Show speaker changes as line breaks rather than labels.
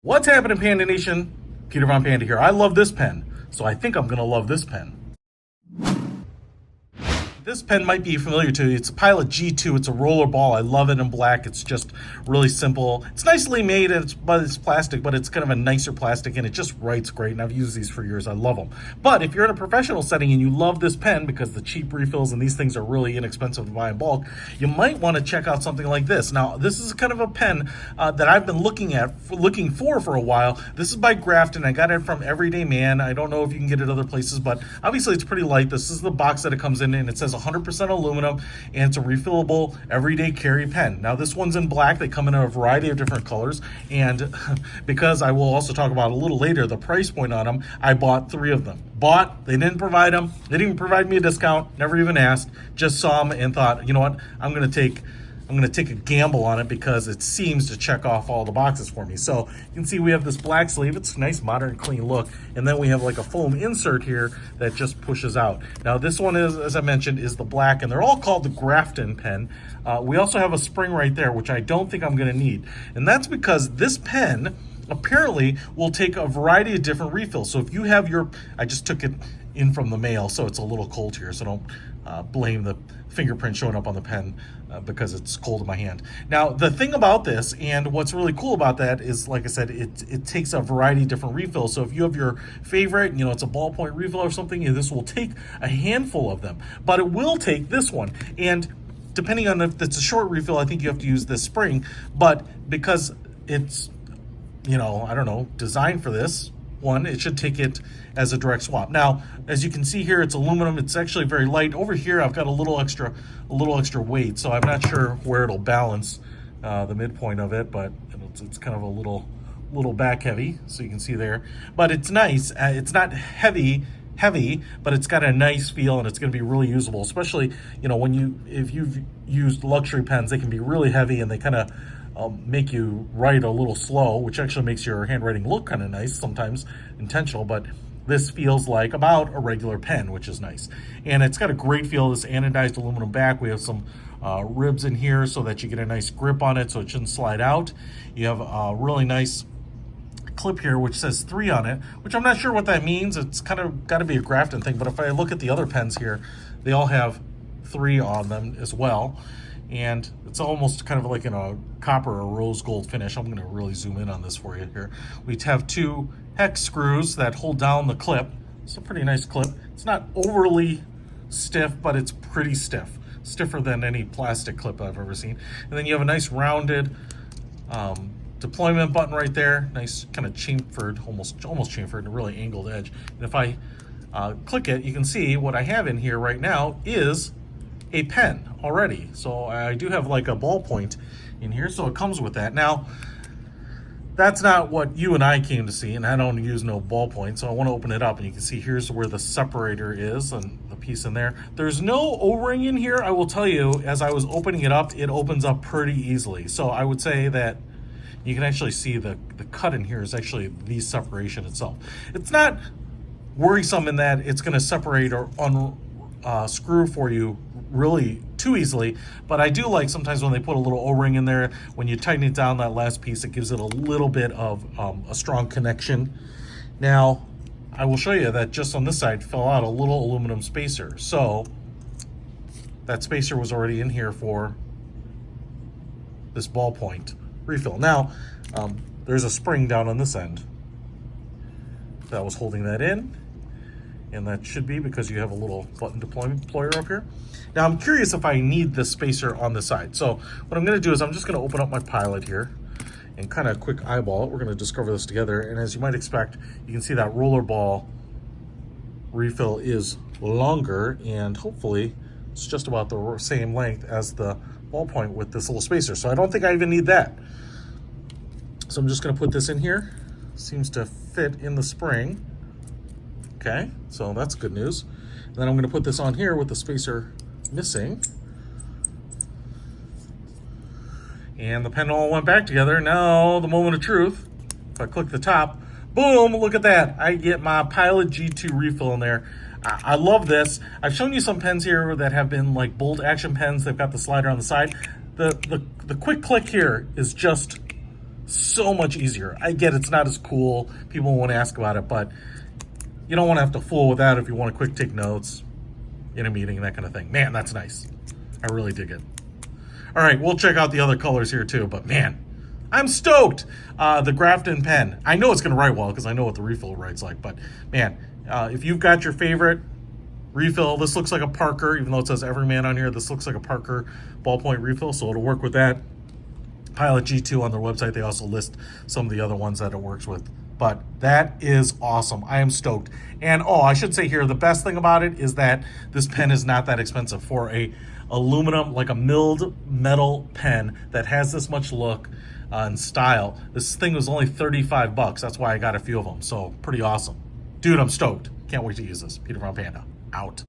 What's happening, Panda Nation? Peter Von Panda here. I love this pen, so I think I'm going to love this pen. This pen might be familiar to you. It's a Pilot G2. It's a Rollerball. I love it in black. It's just really simple. It's nicely made, and it's plastic, but it's kind of a nicer plastic, and it just writes great, and I've used these for years. I love them. But if you're in a professional setting and you love this pen because the cheap refills and these things are really inexpensive to buy in bulk, you might want to check out something like this. Now, this is kind of a pen that I've been looking for a while. This is by Grafton. I got it from Everyman. I don't know if you can get it other places, but obviously it's pretty light. This is the box that it comes in, and it says 100% aluminum, and it's a refillable everyday carry pen. Now this one's in black. They come in a variety of different colors, and because I will also talk about a little later the price point on them, I bought 3 of them. They didn't provide them. They didn't even provide me a discount. Never even asked. Just saw them and thought, you know what? I'm gonna take a gamble on it because it seems to check off all the boxes for me. So you can see we have this black sleeve. It's a nice, modern, clean look. And then we have like a foam insert here that just pushes out. Now this one is, as I mentioned, is the black, and they're all called the Grafton pen. We also have a spring right there, which I don't think I'm gonna need. And that's because this pen apparently will take a variety of different refills. So if you have I just took it in from the mail, so it's a little cold here, so don't blame the fingerprint showing up on the pen because it's cold in my hand. Now, the thing about this, and what's really cool about that is, like I said, it takes a variety of different refills. So if you have your favorite, it's a ballpoint refill or something, this will take a handful of them, but it will take this one. And depending on if it's a short refill, I think you have to use this spring, but because it's, I don't know, designed for this one, it should take it as a direct swap. Now, as you can see here, it's aluminum. It's actually very light. Over here, I've got a little extra weight, so I'm not sure where it'll balance the midpoint of it, but it's kind of a little back heavy, so you can see there. But it's nice. It's not heavy, but it's got a nice feel, and it's going to be really usable, especially if you've used luxury pens. They can be really heavy, and they kind of make you write a little slow, which actually makes your handwriting look kind of nice, sometimes intentional, but this feels like about a regular pen, which is nice. And it's got a great feel, this anodized aluminum back. We have some ribs in here so that you get a nice grip on it so it shouldn't slide out. You have a really nice clip here which says 3 on it, which I'm not sure what that means. It's kind of got to be a Grafton thing, but if I look at the other pens here, they all have 3 on them as well. And it's almost kind of like in a copper or rose gold finish. I'm going to really zoom in on this for you here. We have 2 hex screws that hold down the clip. It's a pretty nice clip. It's not overly stiff, but it's pretty stiff. Stiffer than any plastic clip I've ever seen. And then you have a nice rounded deployment button right there. Nice kind of chamfered, almost chamfered, a really angled edge. And if I click it, you can see what I have in here right now is a pen already. So I do have like a ballpoint in here, so it comes with that. Now, that's not what you and I came to see, and I don't use no ballpoint, so I want to open it up, and you can see here's where the separator is and the piece in there. There's no O-ring in here. I will tell you, as I was opening it up, it opens up pretty easily. So I would say that you can actually see the cut in here is actually the separation itself. It's not worrisome in that it's going to separate or unscrew for you really too easily, but I do like sometimes when they put a little O-ring in there, when you tighten it down, that last piece, it gives it a little bit of a strong connection. Now, I will show you that just on this side fell out a little aluminum spacer. So that spacer was already in here for this ballpoint refill. Now, there's a spring down on this end that was holding that in, and that should be because you have a little button deployer up here. Now I'm curious if I need this spacer on the side. So what I'm gonna do is I'm just gonna open up my Pilot here and kind of quick eyeball it. We're gonna discover this together. And as you might expect, you can see that Rollerball refill is longer, and hopefully it's just about the same length as the ballpoint with this little spacer. So I don't think I even need that. So I'm just gonna put this in here. Seems to fit in the spring. Okay, so that's good news. And then I'm going to put this on here with the spacer missing. And the pen all went back together. Now, the moment of truth. If I click the top, boom, look at that. I get my Pilot G2 refill in there. I love this. I've shown you some pens here that have been like bolt action pens. They've got the slider on the side. The quick click here is just So much easier. I get it's not as cool. People won't ask about it, but you don't want to have to fool with that if you want to quick take notes in a meeting, that kind of thing. Man, that's nice. I really dig it. All right, we'll check out the other colors here too, but man, I'm stoked. The Grafton Pen. I know it's going to write well because I know what the refill writes like, but man, if you've got your favorite refill, this looks like a Parker, even though it says Everyman on here, this looks like a Parker ballpoint refill, so it'll work with that. Pilot G2 on their website, they also list some of the other ones that it works with. But that is awesome. I am stoked. And I should say here, the best thing about it is that this pen is not that expensive for a aluminum, like a milled metal pen that has this much look and style. This thing was only 35 bucks. That's why I got a few of them. So pretty awesome. Dude, I'm stoked. Can't wait to use this. Peter from Panda, out.